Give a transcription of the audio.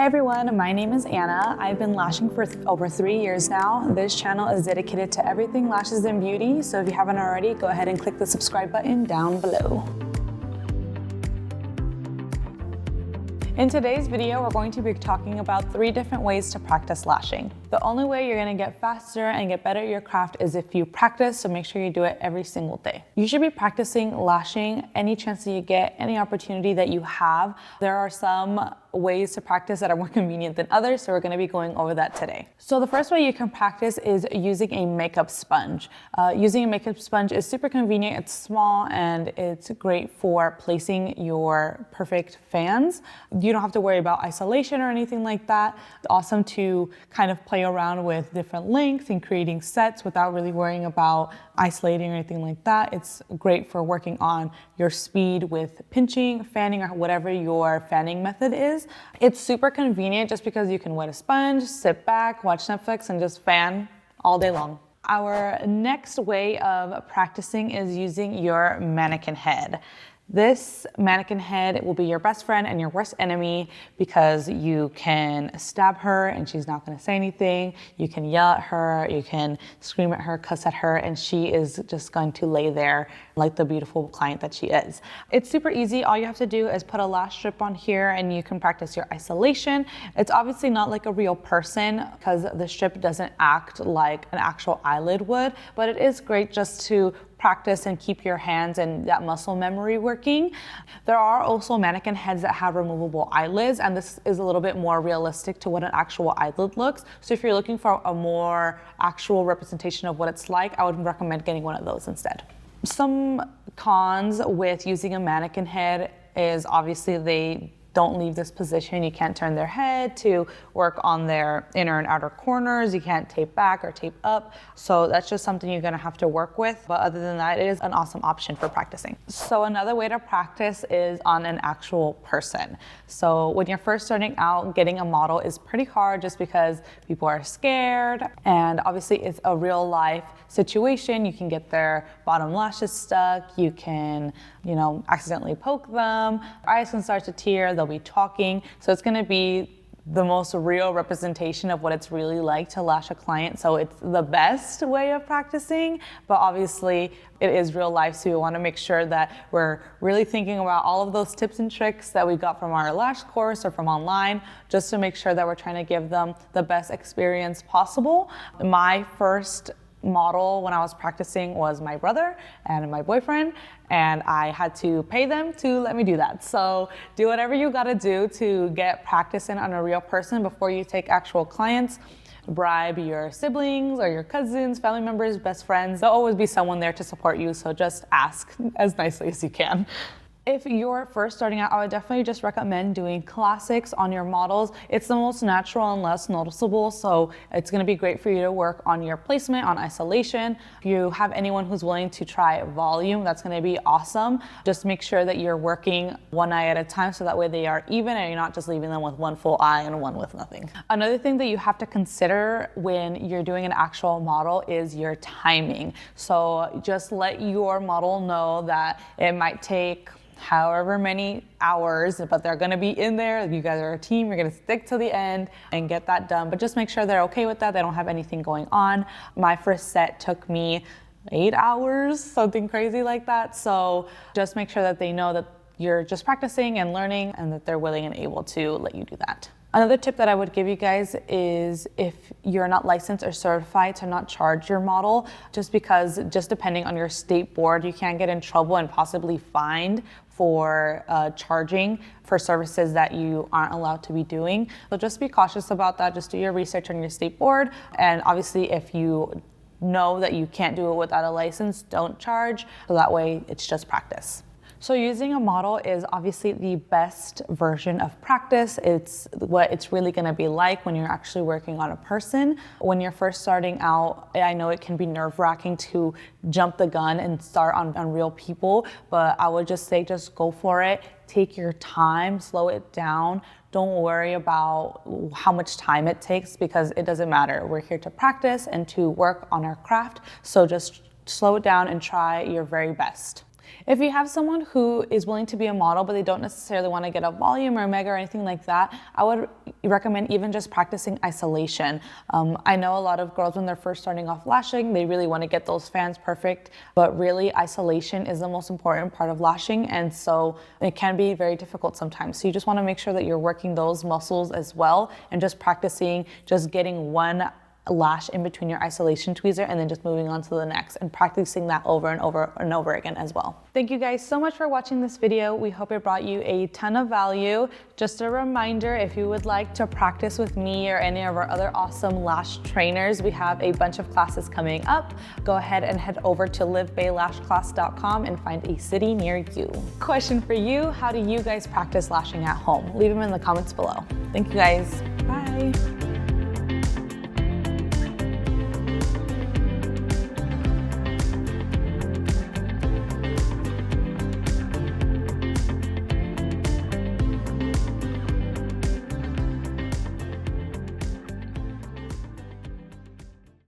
Hey everyone, my name is Anna. I've been lashing for over 3 years now. This channel is dedicated to everything lashes and beauty, so if you haven't already, go ahead and click the subscribe button down below. In today's video, we're going to be talking about 3 different ways to practice lashing. The only way you're gonna get faster and get better at your craft is if you practice, so make sure you do it every single day. You should be practicing lashing any chance that you get, any opportunity that you have. There are some ways to practice that are more convenient than others, so we're gonna be going over that today. So the first way you can practice is using a makeup sponge. Using a makeup sponge is super convenient, it's small, and it's great for placing your perfect fans. You don't have to worry about isolation or anything like that. It's awesome to kind of play around with different lengths and creating sets without really worrying about isolating or anything like that. It's great for working on your speed with pinching, fanning, or whatever your fanning method is. It's super convenient just because you can wet a sponge, sit back, watch Netflix, and just fan all day long. Our next way of practicing is using your mannequin head. This mannequin head will be your best friend and your worst enemy because you can stab her and she's not gonna say anything. You can yell at her, you can scream at her, cuss at her, and she is just going to lay there like the beautiful client that she is. It's super easy. All you have to do is put a lash strip on here and you can practice your isolation. It's obviously not like a real person because the strip doesn't act like an actual eyelid would, but it is great just to practice and keep your hands and that muscle memory working. There are also mannequin heads that have removable eyelids, and this is a little bit more realistic to what an actual eyelid looks. So if you're looking for a more actual representation of what it's like, I would recommend getting one of those instead. Some cons with using a mannequin head is obviously they don't leave this position. You can't turn their head to work on their inner and outer corners. You can't tape back or tape up. So that's just something you're gonna have to work with. But other than that, it is an awesome option for practicing. So another way to practice is on an actual person. So when you're first starting out, getting a model is pretty hard just because people are scared. And obviously it's a real life situation. You can get their bottom lashes stuck. You can, accidentally poke them. Eyes can start to tear. They'll be talking. So it's gonna be the most real representation of what it's really like to lash a client. So it's the best way of practicing, but obviously it is real life. So we wanna make sure that we're really thinking about all of those tips and tricks that we got from our lash course or from online, just to make sure that we're trying to give them the best experience possible. My first model when I was practicing was my brother and my boyfriend, and I had to pay them to let me do that. So do whatever you gotta do to get practice in on a real person before you take actual clients. Bribe your siblings or your cousins, family members, best friends. There'll always be someone there to support you, so just ask as nicely as you can. If you're first starting out, I would definitely just recommend doing classics on your models. It's the most natural and less noticeable, so it's gonna be great for you to work on your placement, on isolation. If you have anyone who's willing to try volume, that's gonna be awesome. Just make sure that you're working one eye at a time so that way they are even and you're not just leaving them with one full eye and one with nothing. Another thing that you have to consider when you're doing an actual model is your timing. So just let your model know that it might take however many hours, but they're gonna be in there. You guys are a team, you're gonna stick to the end and get that done, but just make sure they're okay with that. They don't have anything going on. My first set took me 8 hours, something crazy like that. So just make sure that they know that you're just practicing and learning and that they're willing and able to let you do that. Another tip that I would give you guys is if you're not licensed or certified to not charge your model, just because just depending on your state board, you can get in trouble and possibly fined for charging for services that you aren't allowed to be doing. So just be cautious about that. Just do your research on your state board. And obviously if you know that you can't do it without a license, don't charge. So that way it's just practice. So using a model is obviously the best version of practice. It's what it's really gonna be like when you're actually working on a person. When you're first starting out, I know it can be nerve-wracking to jump the gun and start on real people, but I would just say just go for it. Take your time, slow it down. Don't worry about how much time it takes because it doesn't matter. We're here to practice and to work on our craft. So just slow it down and try your very best. If you have someone who is willing to be a model, but they don't necessarily want to get a volume or a mega or anything like that, I would recommend even just practicing isolation. I know a lot of girls when they're first starting off lashing, they really want to get those fans perfect, but really isolation is the most important part of lashing, and so it can be very difficult sometimes. So you just want to make sure that you're working those muscles as well and just practicing just getting one lash in between your isolation tweezer and then just moving on to the next and practicing that over and over and over again as well. Thank you guys so much for watching this video. We hope it brought you a ton of value. Just a reminder, if you would like to practice with me or any of our other awesome lash trainers, we have a bunch of classes coming up. Go ahead and head over to LivBayLashClass.com and find a city near you. Question for you, how do you guys practice lashing at home? Leave them in the comments below. Thank you guys.